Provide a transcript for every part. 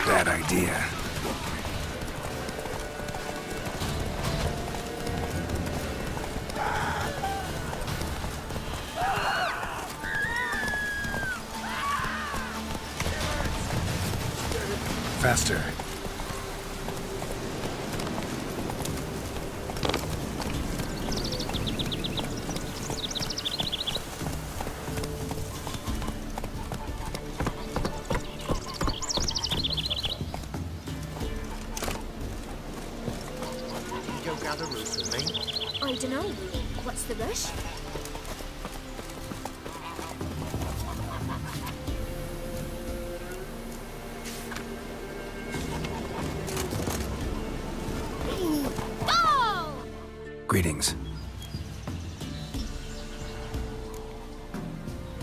Bad idea. Faster. I dunno. What's the rush? Oh! Greetings.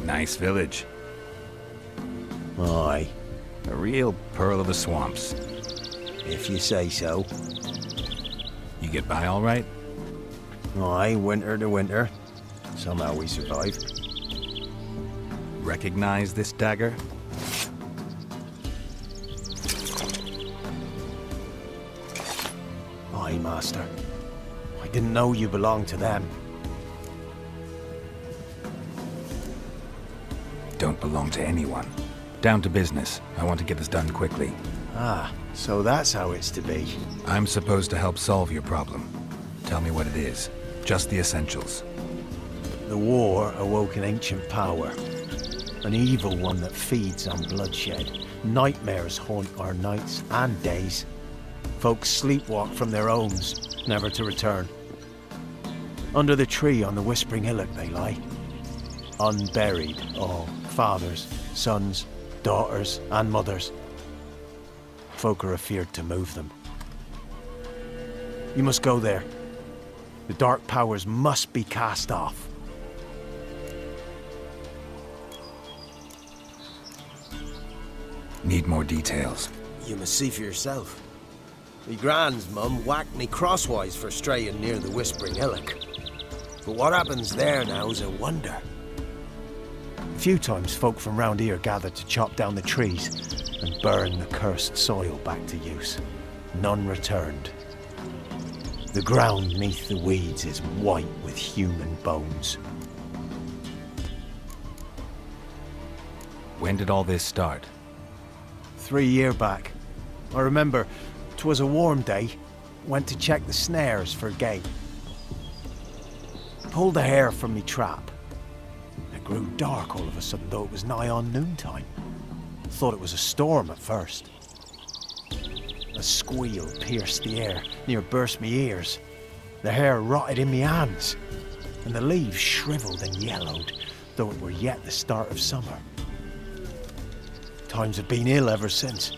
Nice village. Aye, A real pearl of the swamps. if you say so. You get by all right? Aye, winter to winter. Somehow we survive. Recognize this dagger? Aye, master. I didn't know you belonged to them. Don't belong to anyone. Down to business. I want to get this done quickly. Ah, so that's how it's to be. I'm supposed to help solve your problem. Tell me what it is. Just the essentials. The war awoke an ancient power. An evil one that feeds on bloodshed. Nightmares haunt our nights and days. Folks sleepwalk from their homes, never to return. Under the tree on the Whispering Hillock they lie. Unburied, all. Fathers, sons, daughters, and mothers. Folk are afeared to move them. You must go there. The dark powers must be cast off. Need more details. You must see for yourself. Me grand's mum whacked me crosswise for straying near the Whispering Hillock. But what happens there now is a wonder. A few times folk from round here gathered to chop down the trees and burn the cursed soil back to use. None returned. The ground neath the weeds is white with human bones. When did all this start? 3 year back. I remember 'twas a warm day. Went to check the snares for game. Pulled the hair from me trap. It grew dark all of a sudden, though it was nigh on noontime. Thought it was a storm at first. A squeal pierced the air, near burst me ears. The hair rotted in me hands, and the leaves shriveled and yellowed, though it were yet the start of summer. Times have been ill ever since.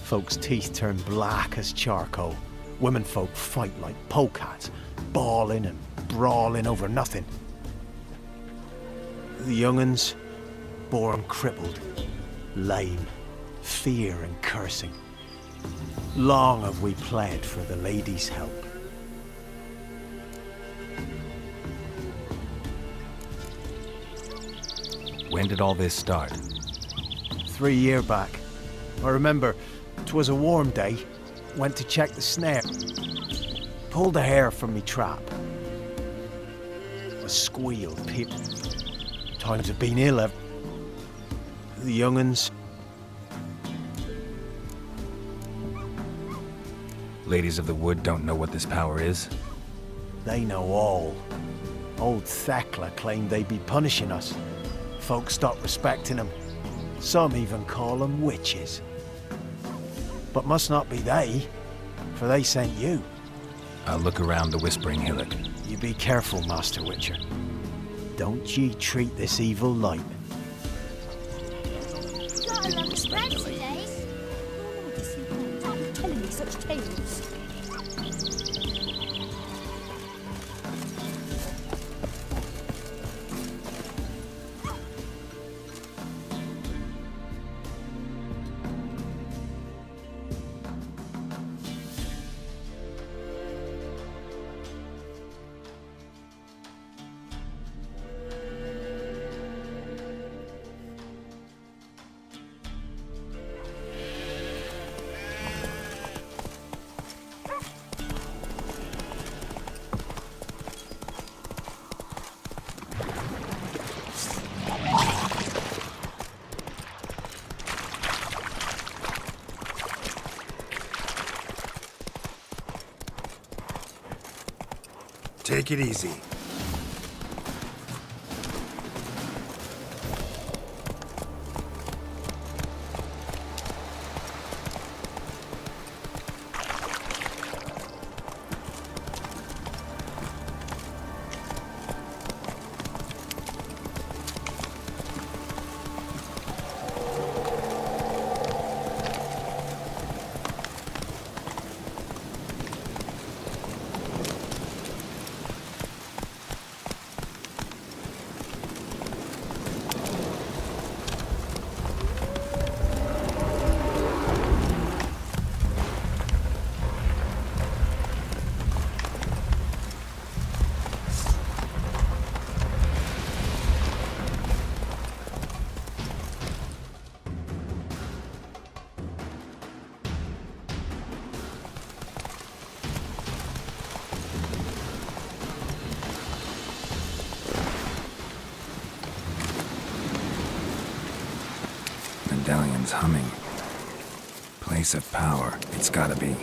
Folks' teeth turn black as charcoal. Women folk fight like polecats, bawling and brawling over nothing. The young'uns, born crippled, lame, fear and cursing. Long have we pled for the lady's help. When did all this start? 3 year back. I remember 'twas a warm day. Went to check the snare. Pulled the hair from me trap. A squeal Times have been ill. The young'uns. Ladies of the Wood don't know what this power is? They know all. Old Thekla claimed they'd be punishing us. Folks stopped respecting them. Some even call them witches. But must not be they, for they sent you. I'll look around the Whispering Hillock. You be careful, Master Witcher. Don't ye treat this evil light. Got a lot of spreads today. Can't be telling me such tales. Take it easy. Medallion's humming. Place of power, it's gotta be.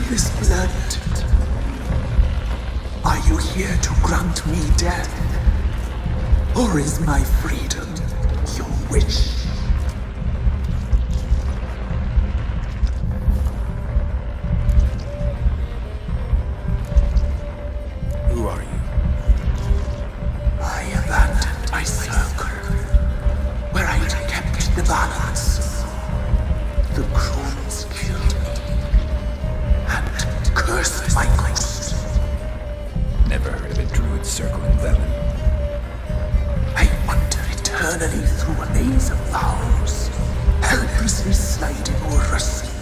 this blood? Are you here to grant me death? Or is my freedom your wish? Who are you? I abandoned my circle, where I kept the balance. The crones killed me, and cursed my ghost. Never heard of a druid circling Velen. I wander eternally through a maze of vows, helplessly sliding over a sea.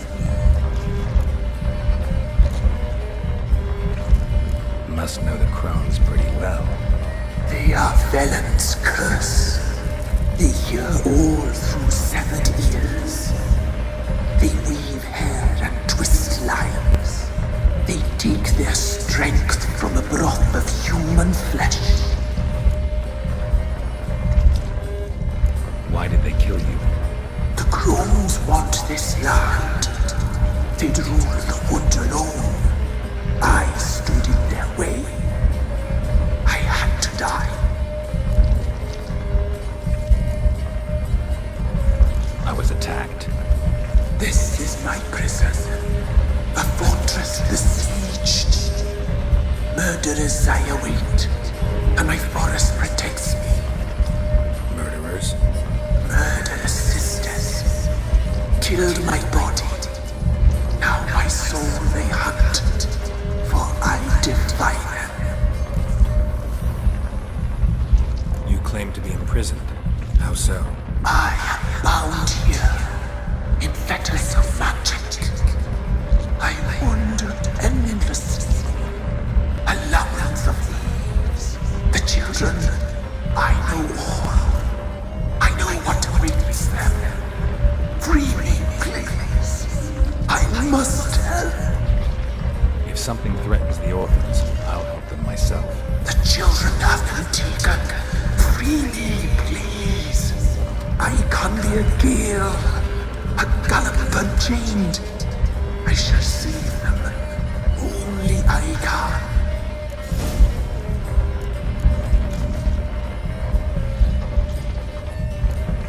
Must know the crones pretty well. They are Velen's curse. They hear all through severed ears. They weave hair and twist lines. They take their strength from the broth of human flesh. Why did they kill you? The crones want this land. They'd rule the wood alone. I stood in their way. I had to die. I was attacked. This is my prison. A fortress besieged. Murderers I await, and my forest protects me. Murderers? Murderous sisters killed my body. Now my soul they hunt, for I defy them. You claim to be imprisoned. How so? I am bound here, in fetters of magic. I wandered endlessly, a labyrinth of leaves. The children, I know all. I know what awaits them. Free me, please. I must help. If something threatens the orphans, I'll help them myself. The children have been taken. Free me, please. I can be a gale, a gallop unchained. I shall save them. Only I can.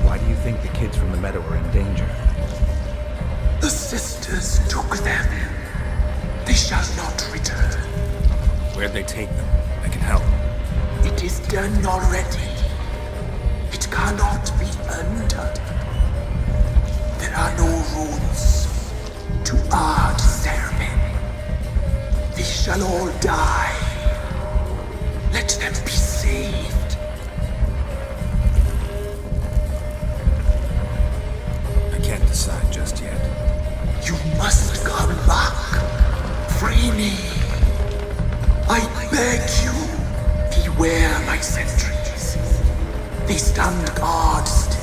Why do you think the kids from the meadow are in danger? The sisters took them. They shall not return. Where'd they take them? I can help. It is done already. It cannot be undone. There are no rules to our ceremony. They shall all die. Let them be saved. I can't decide just yet. You must come back. Free me. I beg you. Beware my sentries. They stand guard still.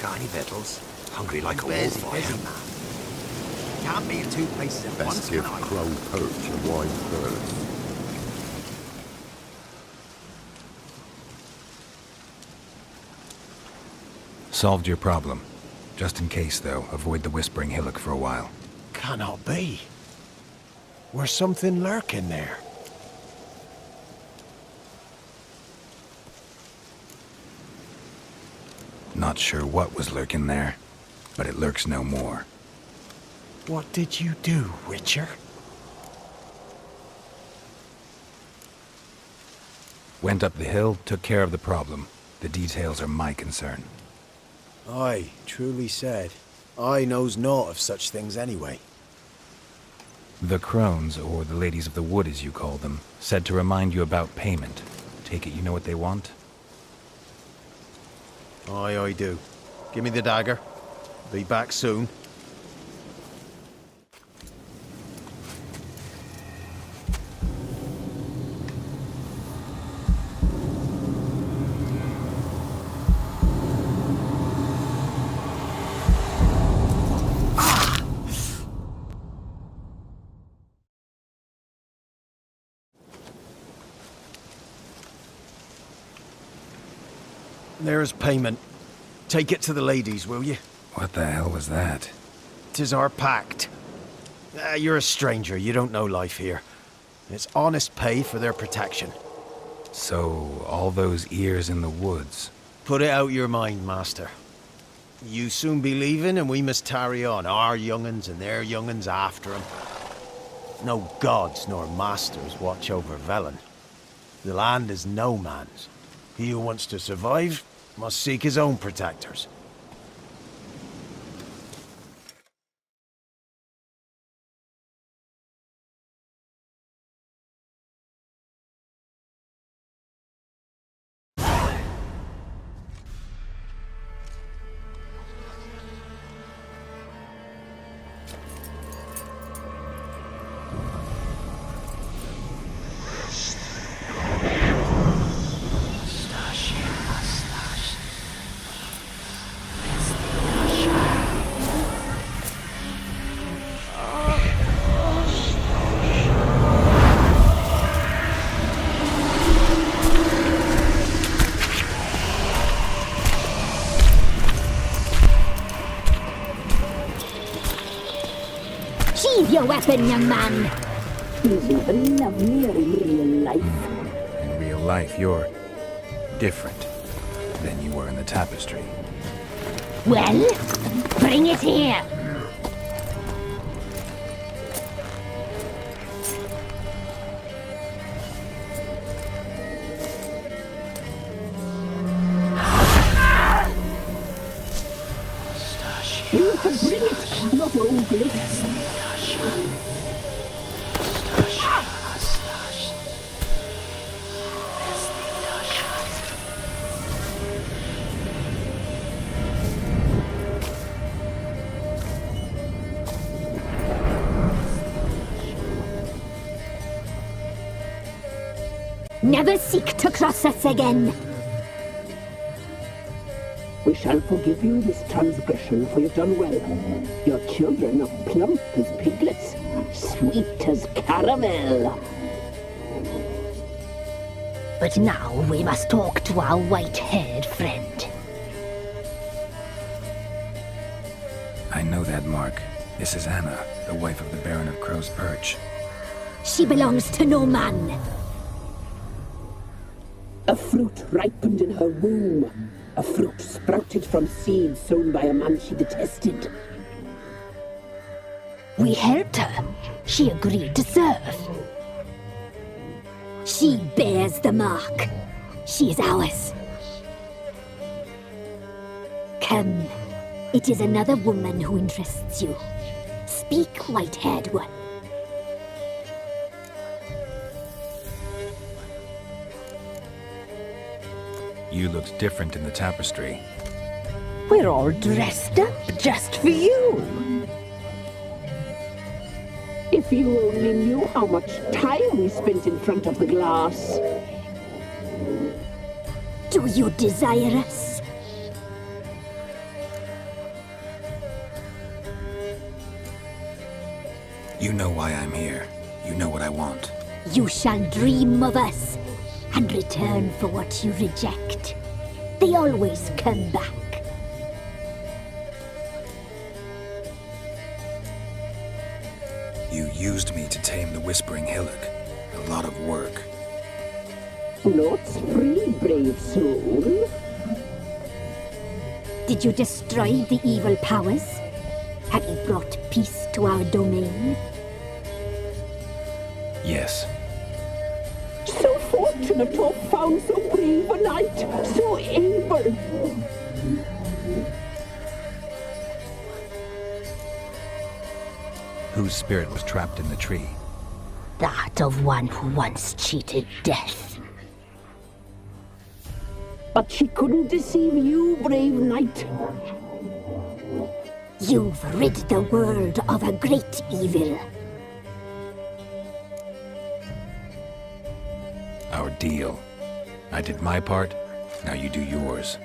Got any victuals? Hungry like a wolf, Busy, I busy am. man. Can't be in two places at once, Best give can I? crow perch a wide berth. Solved your problem. Just in case, though, avoid the Whispering Hillock for a while. Cannot be. Where's something lurking there? Not sure what was lurking there, but it lurks no more. What did you do, Witcher? Went up the hill, took care of the problem. The details are my concern. Aye, truly said. I knows naught of such things anyway. The crones, or the ladies of the wood as you call them, said to remind you about payment. Take it you know what they want? Aye, I do. Give me the dagger. Be back soon. There's payment. Take it to the ladies, will you? What the hell was that? 'Tis our pact. You're a stranger, you don't know life here. It's honest pay for their protection. So, all those ears in the woods. Put it out your mind, master. You soon be leaving and we must tarry on, our young'uns and their young'uns after 'em. No gods nor masters watch over Velen. The land is no man's. He who wants to survive must seek his own protectors. Sheathe your weapon, young man. He's nothing lovelier in real life. In real life, you're different than you were in the tapestry. Well, bring it here. You can bring it, not ogle it. Never seek to cross us again. We shall forgive you this transgression, for you've done well. Your children are plump as piglets, sweet as caramel. But now we must talk to our white-haired friend. I know that mark. This is Anna, the wife of the Baron of Crow's Perch. She belongs to no man. A fruit ripened in her womb. A fruit sprouted from seeds sown by a man she detested. We helped her. She agreed to serve. She bears the mark. She is ours. Come. It is another woman who interests you. Speak, white-haired one. You looked different in the tapestry. We're all dressed up just for you. If you only knew how much time we spent in front of the glass. Do you desire us? You know why I'm here. You know what I want. You shall dream of us, and return for what you reject. They always come back. You used me to tame the Whispering Hillock. A lot of work. Lots free, brave soul. Did you destroy the evil powers? Have you brought peace to our domain? Yes. So fortunate to have found so brave a knight, so able. Whose spirit was trapped in the tree? That of one who once cheated death. But she couldn't deceive you, brave knight. You've rid the world of a great evil. Our deal. I did my part, now you do yours.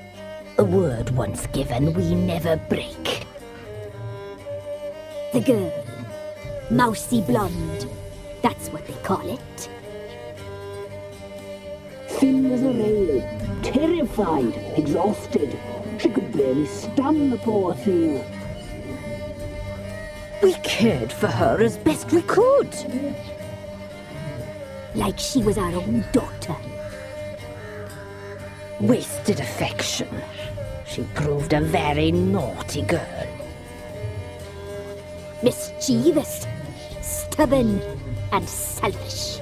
A word once given, we never break. The girl. Mousy blonde. That's what they call it. Thin as a rail, terrified, exhausted. She could barely stand, the poor thing. We cared for her as best we could. Like she was our own daughter. Wasted affection. She proved a very naughty girl. Mischievous, stubborn, and selfish.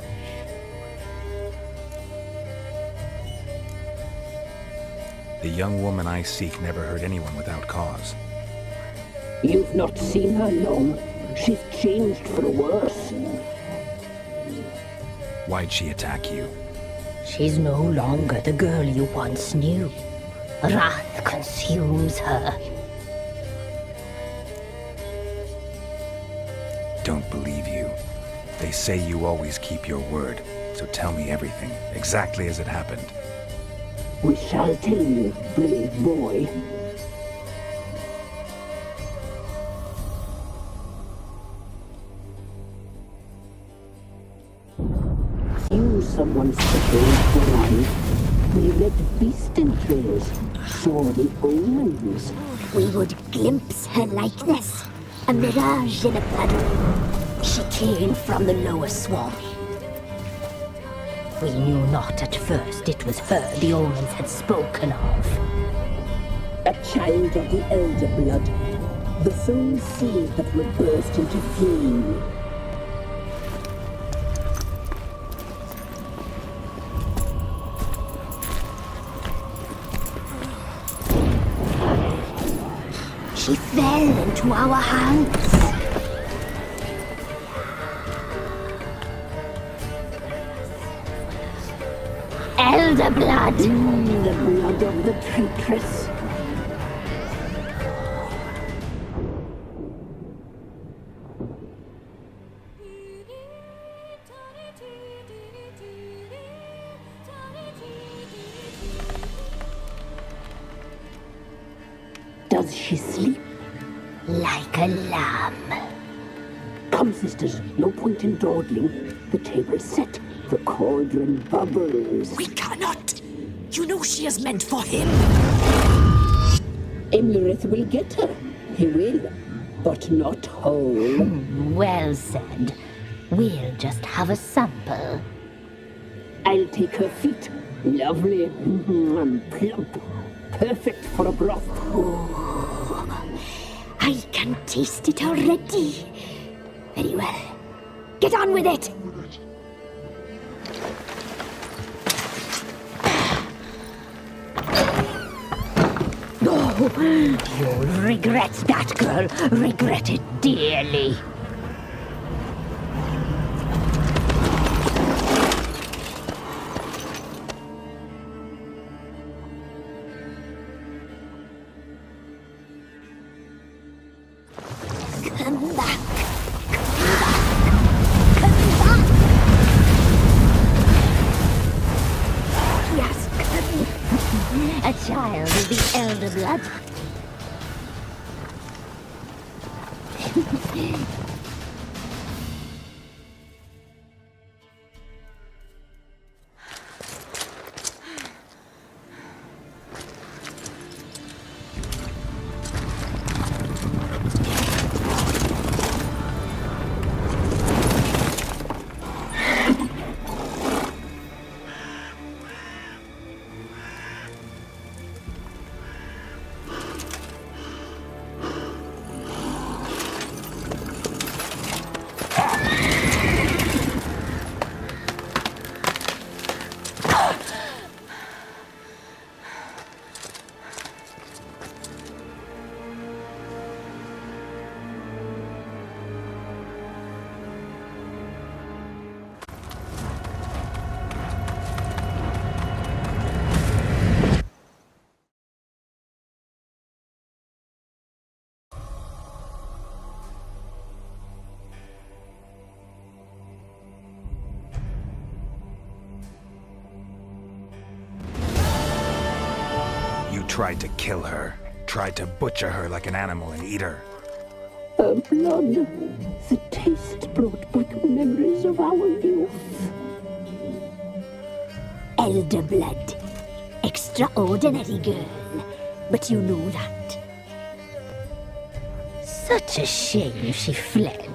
The young woman I seek never hurt anyone without cause. You've not seen her long. She's changed for the worse. Why'd she attack you? She's no longer the girl you once knew. Wrath consumes her. Don't believe you. They say you always keep your word, so tell me everything, exactly as it happened. We shall tell you, brave boy. You, someone special for life. We read beast entrails, saw the omens. We would glimpse her likeness, a mirage in a puddle. She came from the lower swamp. We knew not at first it was her the omens had spoken of. A child of the elder blood, the soul seed that would burst into flame. She fell into our hands. Elder blood! The blood of the traitress. Does she sleep? Like a lamb. Come, sisters, no point in dawdling. The table's set. The cauldron bubbles. We cannot! You know she is meant for him! Imlerith will get her. He will, but not whole. Well said. We'll just have a sample. I'll take her feet. Lovely and plump. Perfect for a broth. I can taste it already. Very well. Get on with it! You'll regret that, girl. Regret it dearly. Come back. Come back. Yes, come. A child of the elder blood. tried to kill her. Tried to butcher her like an animal and eat her. Her blood. The taste brought back memories of our youth. Elder blood. Extraordinary girl. But you know that. Such a shame she fled.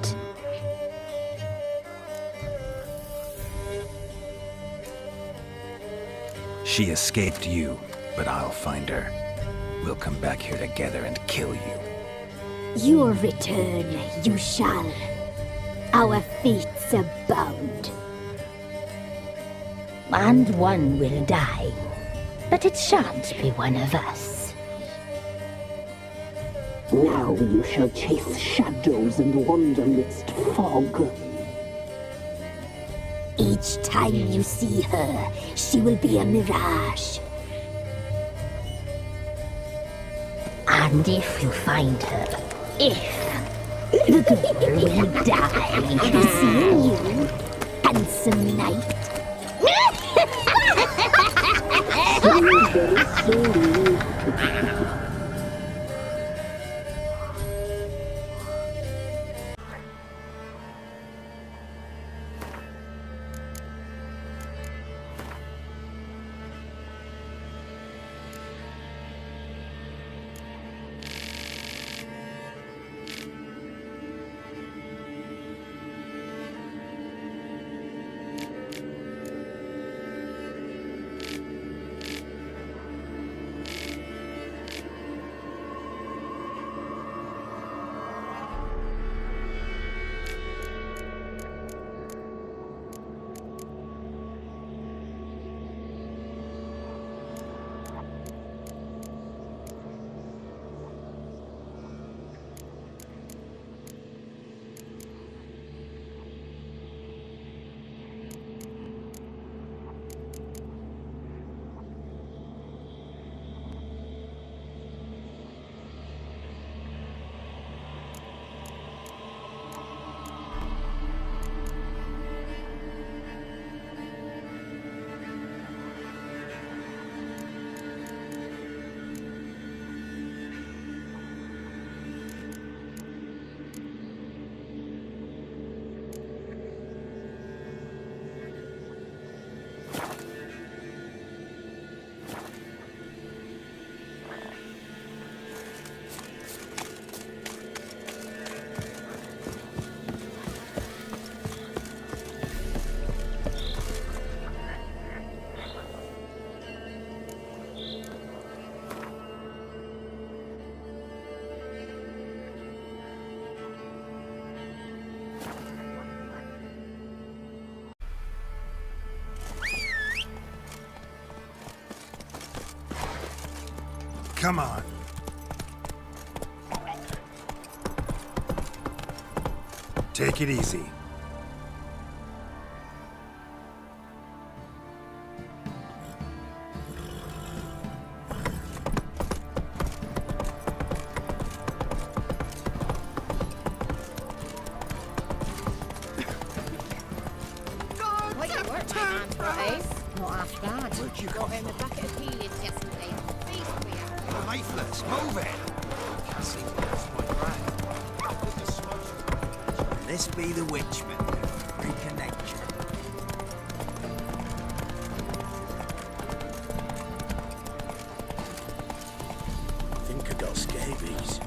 She escaped you, but I'll find her. We'll come back here together and kill you. Your return you shall. Our fates are bound. And one will die, but it shan't be one of us. Now you shall chase shadows and wander midst fog. Each time you see her, she will be a mirage. And if you find her, the girl will die. Seeing you, handsome knight. Very slowly. Come on. Take it easy. This be the witchman. Reconnect you. Think I got scabies.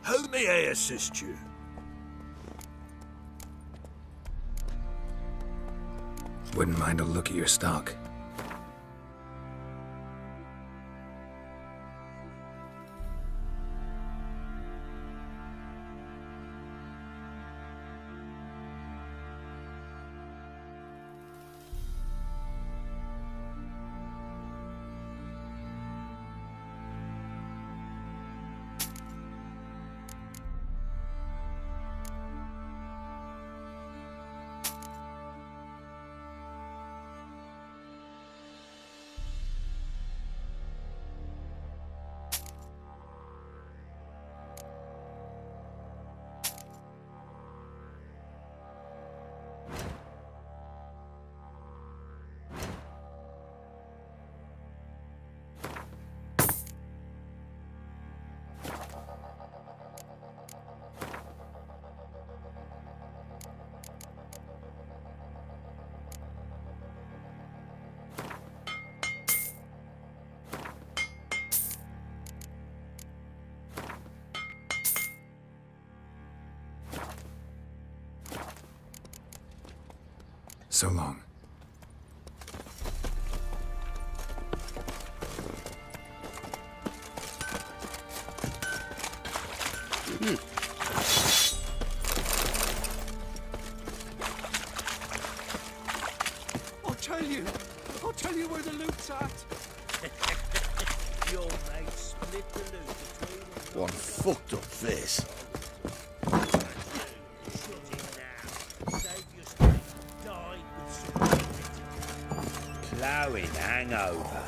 How may I assist you? Wouldn't mind a look at your stock. So long. I'll tell you where the loot's at. Your mate split the loot between them. One fucked up face. Shut him now. Save your strength. Die with some ploughing hangover.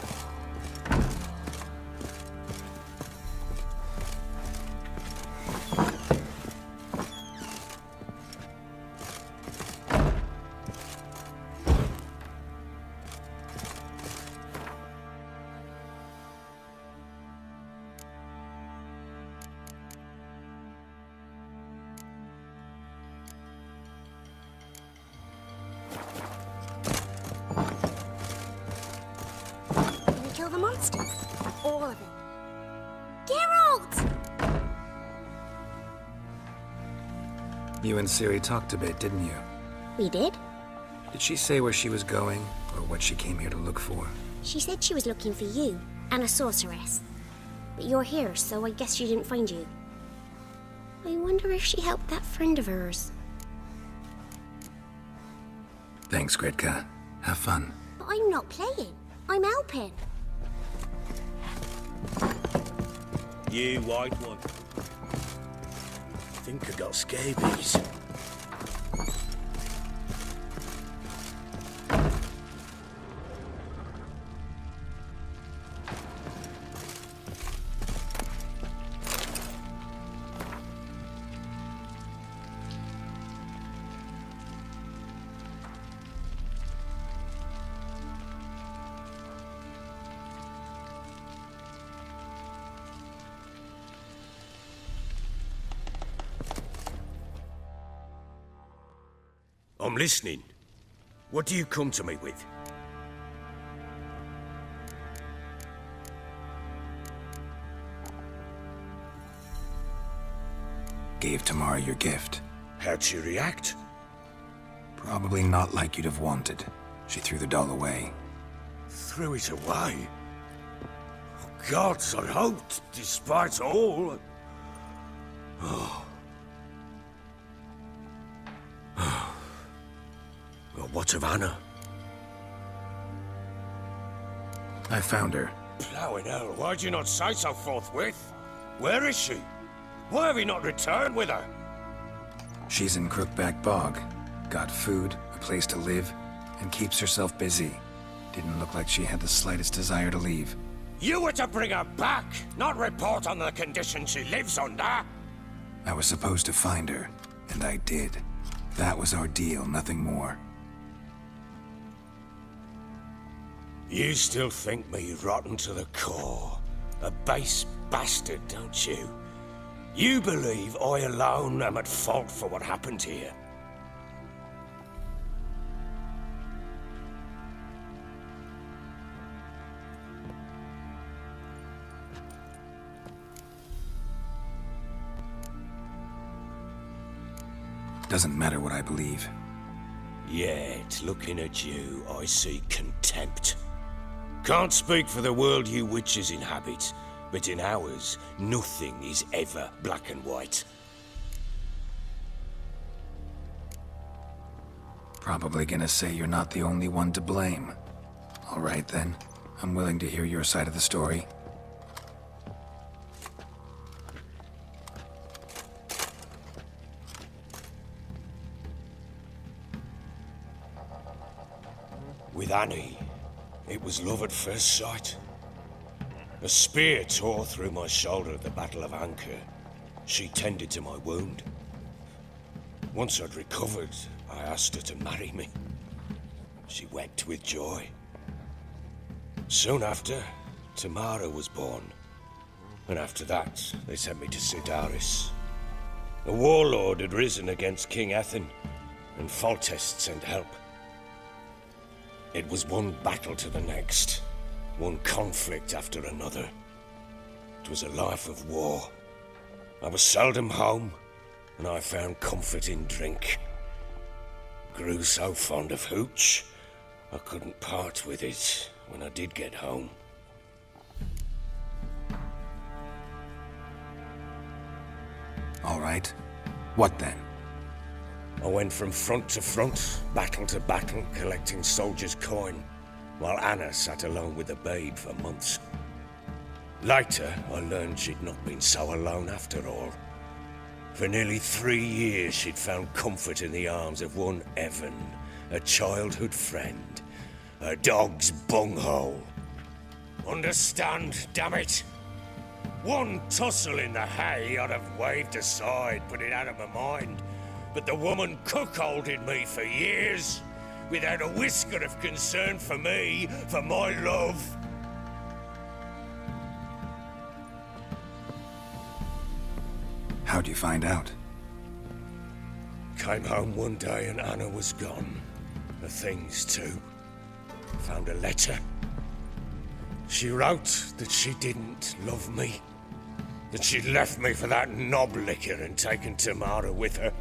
The monsters. All of them. Geralt! You and Ciri talked a bit, didn't you? We did. Did she say where she was going, or what she came here to look for? She said she was looking for you, and a sorceress. But you're here, so I guess she didn't find you. I wonder if she helped that friend of hers. Thanks, Gretka. Have fun. But I'm not playing. I'm helping. You white one. I think I got scabies. I'm listening. What do you come to me with? Gave Tamara your gift. How'd she react? Probably not like you'd have wanted. She threw the doll away. Threw it away? Oh, gods, I hoped, despite all. Oh. Well, what of Anna? I found her. Ploughing hell, why'd you not say so forthwith? Where is she? Why have you not returned with her? She's in Crookback Bog. Got food, a place to live, and keeps herself busy. Didn't look like she had the slightest desire to leave. You were to bring her back, not report on the conditions she lives under. I was supposed to find her, and I did. That was our deal, nothing more. You still think me rotten to the core. A base bastard, don't you? You believe I alone am at fault for what happened here. Doesn't matter what I believe. Yet, looking at you, I see contempt. Can't speak for the world you witches inhabit, but in ours, nothing is ever black and white. Probably gonna say you're not the only one to blame. All right then, I'm willing to hear your side of the story. With Annie, it was love at first sight. A spear tore through my shoulder at the Battle of Anchor. She tended to my wound. Once I'd recovered, I asked her to marry me. She wept with joy. Soon after, Tamara was born. And after that, they sent me to Sidaris. A warlord had risen against King Ithlinne, and Foltest sent help. It was one battle to the next, one conflict after another. It was a life of war. I was seldom home, and I found comfort in drink. grew so fond of hooch, I couldn't part with it when I did get home. All right. What then? I went from front to front, battle to battle, collecting soldiers' coin, while Anna sat alone with the babe for months. Later, I learned she'd not been so alone after all. For nearly 3 years, she'd found comfort in the arms of one Evan, a childhood friend, a dog's bunghole. Understand, damn it? One tussle in the hay I'd have waved aside, put it out of my mind. But the woman cuckolded me for years, without a whisker of concern for me, for my love. How'd you find out? Came home one day and Anna was gone. Her things too. Found a letter. She wrote that she didn't love me. That she'd left me for that knob licker and taken Tamara with her.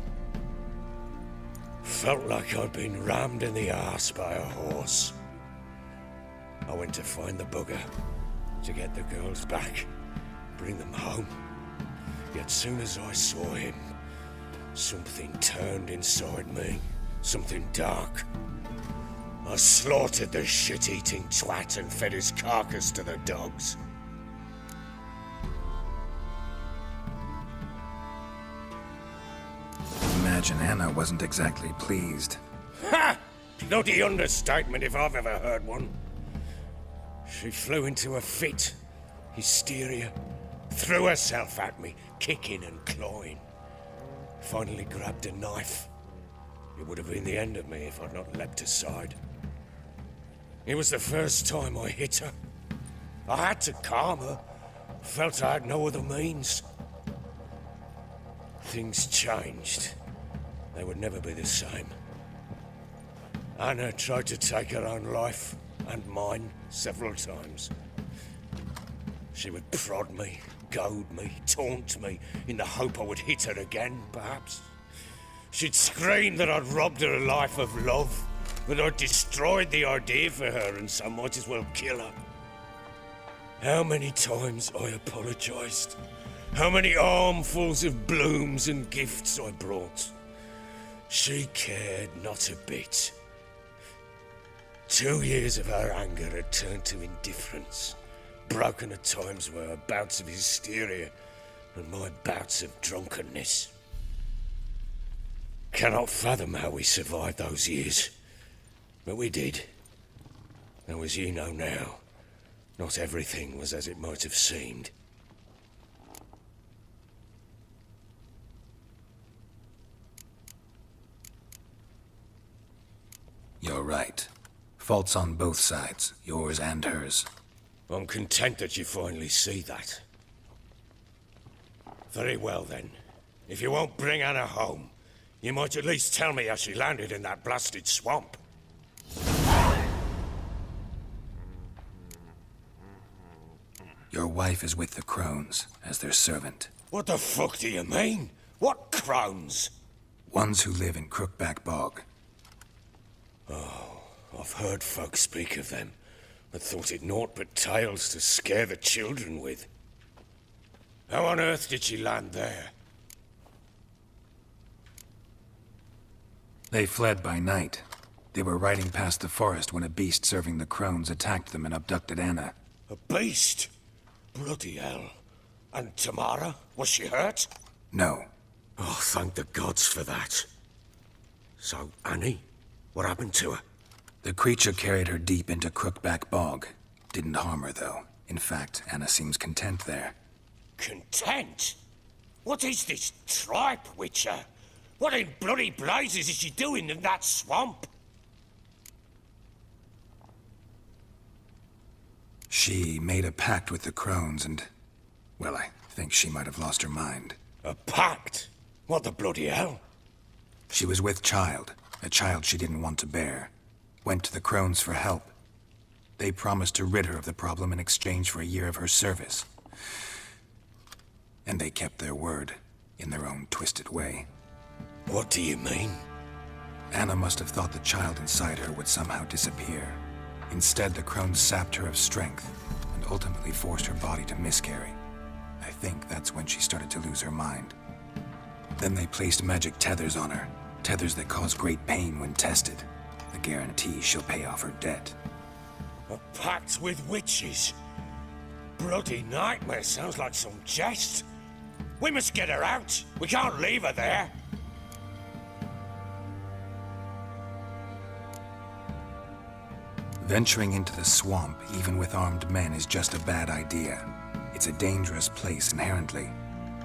Felt like I'd been rammed in the arse by a horse. I went to find the bugger, to get the girls back, bring them home. Yet soon as I saw him, something turned inside me, something dark. I slaughtered the shit-eating twat and fed his carcass to the dogs. Imagine Anna wasn't exactly pleased. Ha! Bloody understatement if I've ever heard one. She flew into a fit, hysteria, threw herself at me, kicking and clawing. Finally grabbed a knife. It would have been the end of me if I'd not leapt aside. It was the first time I hit her. I had to calm her. Felt I had no other means. Things changed. They would never be the same. Anna tried to take her own life, and mine, several times. She would prod me, goad me, taunt me, in the hope I would hit her again, perhaps. She'd scream that I'd robbed her a life of love, that I'd destroyed the idea for her, and so might as well kill her. How many times I apologized. How many armfuls of blooms and gifts I brought. She cared not a bit. 2 years of her anger had turned to indifference, broken at times by her bouts of hysteria and my bouts of drunkenness. Cannot fathom how we survived those years, but we did. Though as you know now, not everything was as it might have seemed. You're right. Faults on both sides, yours and hers. I'm content that you finally see that. Very well then. If you won't bring Anna home, you might at least tell me how she landed in that blasted swamp. Your wife is with the crones, as their servant. What the fuck do you mean? What crones? Ones who live in Crookback Bog. Oh, I've heard folk speak of them, but thought it naught but tales to scare the children with. How on earth did she land there? They fled by night. They were riding past the forest when a beast serving the crones attacked them and abducted Anna. A beast? Bloody hell. And Tamara? Was she hurt? No. Oh, thank the gods for that. So, Annie? What happened to her? The creature carried her deep into Crookback Bog. Didn't harm her, though. In fact, Anna seems content there. Content? What is this tripe, Witcher? What in bloody blazes is she doing in that swamp? She made a pact with the crones and... well, I think she might have lost her mind. A pact? What the bloody hell? She was with child, a child she didn't want to bear. Went to the crones for help. They promised to rid her of the problem in exchange for a year of her service. And they kept their word, in their own twisted way. What do you mean? Anna must have thought the child inside her would somehow disappear. Instead, the crones sapped her of strength and ultimately forced her body to miscarry. I think that's when she started to lose her mind. Then they placed magic tethers on her, tethers that cause great pain when tested. A guarantee she'll pay off her debt. A pact with witches? Bloody nightmare, sounds like some jest. We must get her out. We can't leave her there. Venturing into the swamp, even with armed men, is just a bad idea. It's a dangerous place inherently,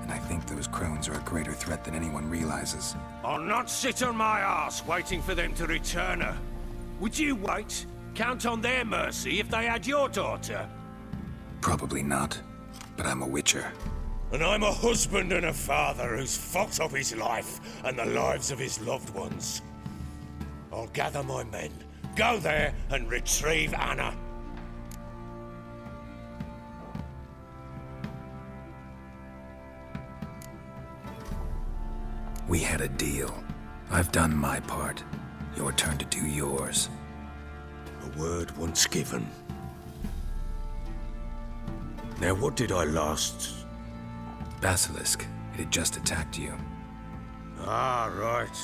and I think those crones are a greater threat than anyone realizes. I'll not sit on my arse waiting for them to return her. Would you wait? Count on their mercy if they had your daughter? Probably not, but I'm a witcher. And I'm a husband and a father who's fucked up his life and the lives of his loved ones. I'll gather my men, go there and retrieve Anna. We had a deal. I've done my part. Your turn to do yours. A word once given. Now what did I last... Basilisk. It had just attacked you. Ah, right.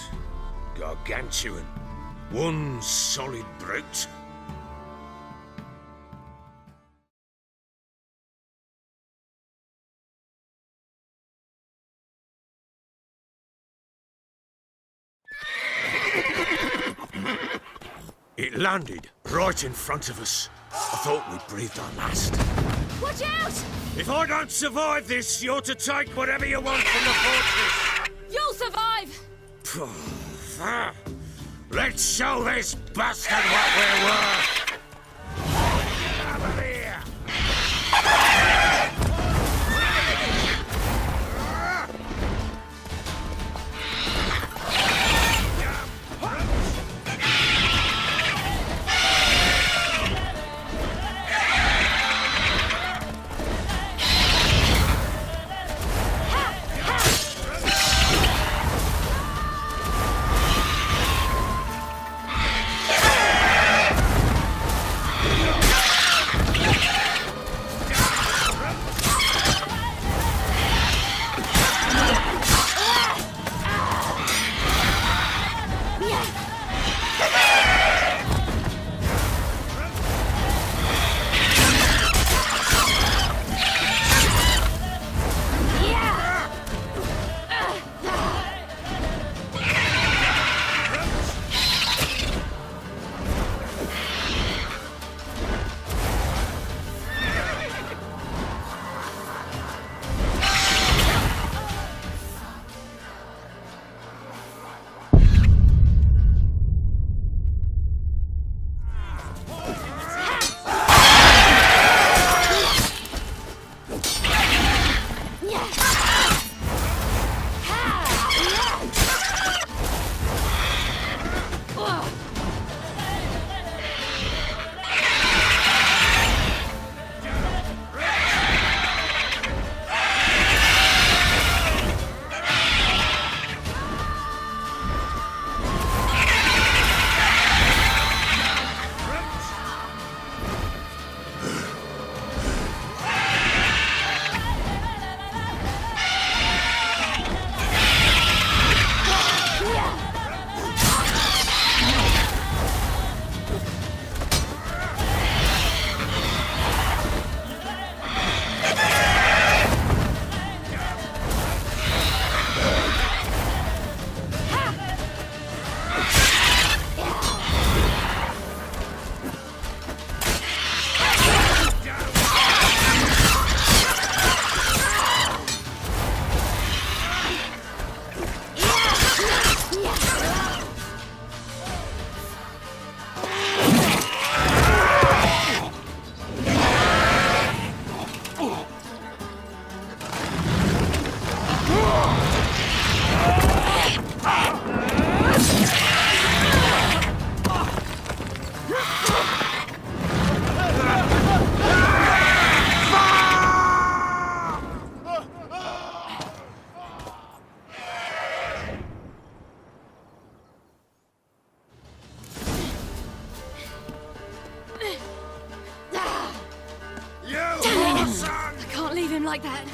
Gargantuan. One solid brute. It landed right in front of us. I thought we'd breathed our last. Watch out! If I don't survive this, you're to take whatever you want from the fortress. You'll survive! Let's show this bastard what we're worth! Get out of here! like that.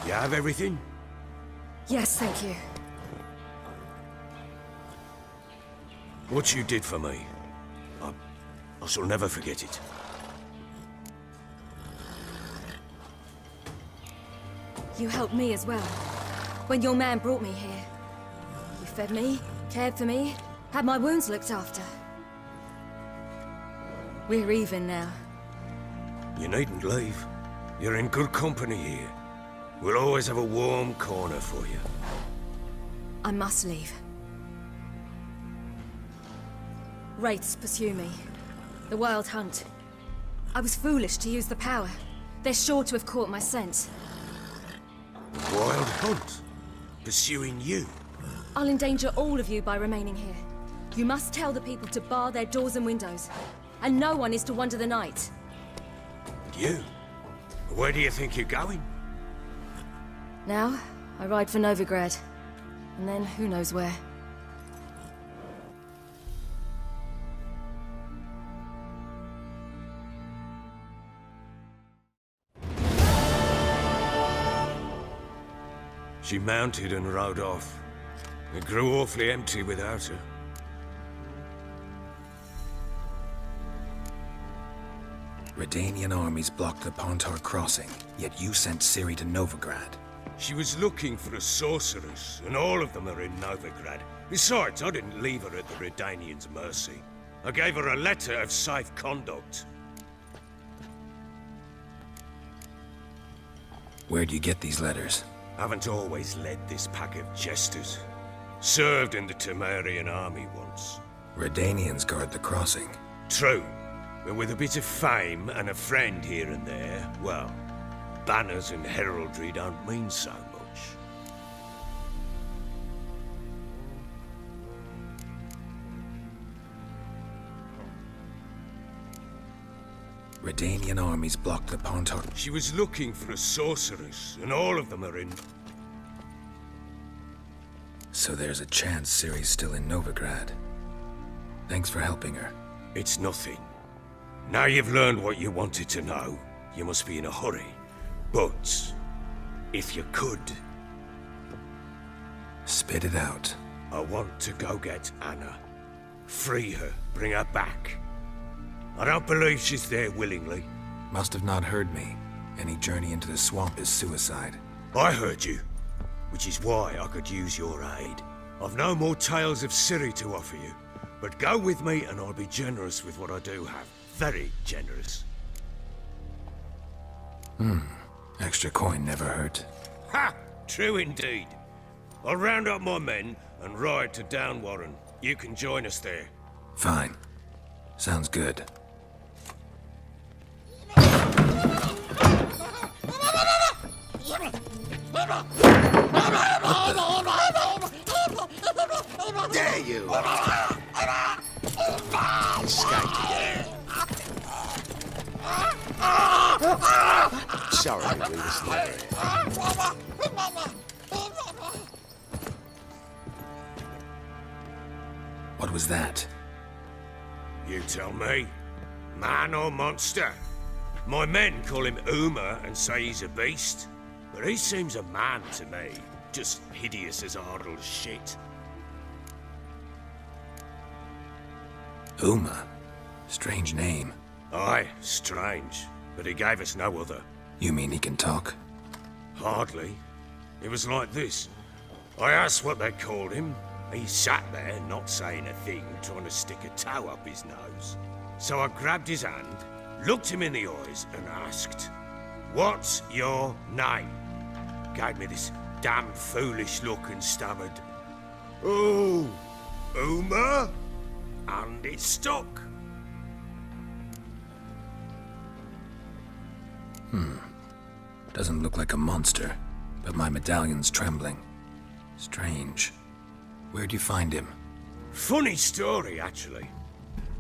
You have everything? Yes, thank you. What you did for me, I shall never forget it. You helped me as well. When your man brought me here. You fed me, cared for me, had my wounds looked after. We're even now. You needn't leave. You're in good company here. We'll always have a warm corner for you. I must leave. Wraiths pursue me. The Wild Hunt. I was foolish to use the power. They're sure to have caught my scent. The Wild Hunt? Pursuing you? I'll endanger all of you by remaining here. You must tell the people to bar their doors and windows. And no one is to wander the night. You? Where do you think you're going? Now, I ride for Novigrad. And then who knows where. She mounted and rode off. It grew awfully empty without her. Redanian armies blocked the Pontar crossing, yet you sent Ciri to Novigrad. She was looking for a sorceress, and all of them are in Novigrad. Besides, I didn't leave her at the Redanians' mercy. I gave her a letter of safe conduct. Where'd you get these letters? Haven't always led this pack of jesters. Served in the Temerian army once. Redanians guard the crossing. True, but with a bit of fame and a friend here and there, well, banners and heraldry don't mean so much. Redanian armies blocked the Pontar. She was looking for a sorceress, and all of them are in... So there's a chance Ciri's still in Novigrad. Thanks for helping her. It's nothing. Now you've learned what you wanted to know, you must be in a hurry. But, if you could... Spit it out. I want to go get Anna. Free her, bring her back. I don't believe she's there willingly. Must have not heard me. Any journey into the swamp is suicide. I heard you, which is why I could use your aid. I've no more tales of Ciri to offer you, but go with me and I'll be generous with what I do have. Very generous. Extra coin never hurt. Ha! True indeed. I'll round up my men and ride to Downwarren. You can join us there. Fine. Sounds good. There you are. Escaped again. Sorry, we was late. What was that? You tell me. Man or monster? My men call him Uma and say he's a beast. But he seems a man to me. Just hideous as Ardle's shit. Uma? Strange name. Aye, strange. But he gave us no other. You mean he can talk? Hardly. It was like this. I asked what they called him. He sat there, not saying a thing, trying to stick a toe up his nose. So I grabbed his hand, looked him in the eyes, and asked, "What's your name?" Gave me this damn foolish look and stammered, "Oh, Uma?" And it stuck. Doesn't look like a monster, but my medallion's trembling. Strange. Where'd you find him? Funny story, actually.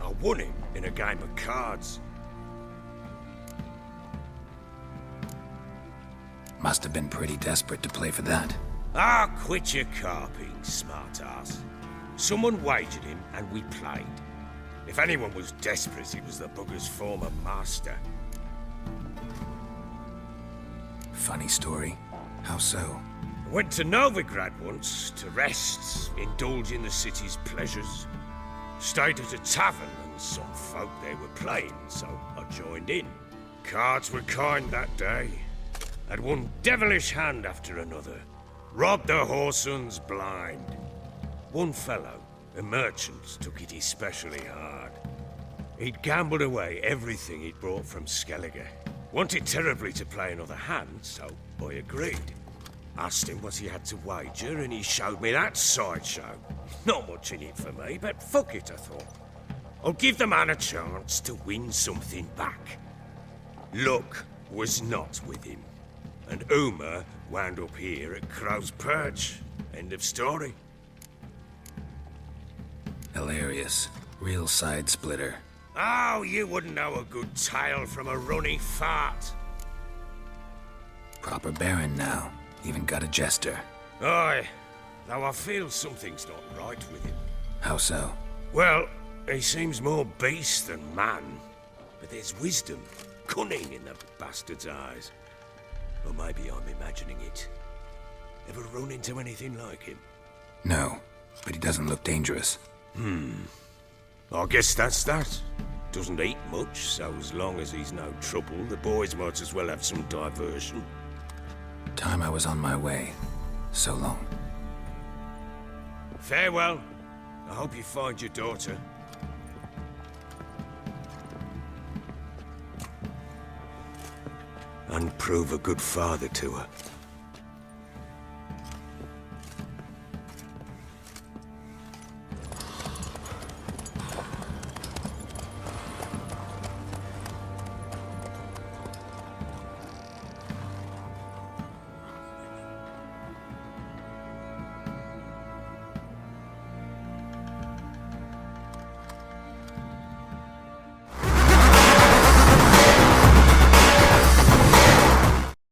I won him in a game of cards. Must have been pretty desperate to play for that. Ah, quit your carping, smart-ass. Someone wagered him, and we played. If anyone was desperate, it was the bugger's former master. Funny story. How so? I went to Novigrad once to rest, indulge in the city's pleasures. Stayed at a tavern, and some folk there were playing, so I joined in. Cards were kind that day. Had one devilish hand after another. Robbed the whoresun's blind. One fellow, a merchant, took it especially hard. He'd gambled away everything he'd brought from Skellige. Wanted terribly to play another hand, so I agreed. Asked him what he had to wager, and he showed me that sideshow. Not much in it for me, but fuck it, I thought. I'll give the man a chance to win something back. Luck was not with him, and Uma wound up here at Crow's Perch. End of story. Hilarious. Real side splitter. Oh, you wouldn't know a good tale from a runny fart. Proper baron now. Even got a jester. Aye, though I feel something's not right with him. How so? Well, he seems more beast than man. But there's wisdom, cunning in the bastard's eyes. Or maybe I'm imagining it. Ever run into anything like him? No, but he doesn't look dangerous. I guess that's that. Doesn't eat much, so as long as he's no trouble, the boys might as well have some diversion. Time I was on my way. So long. Farewell. I hope you find your daughter. And prove a good father to her.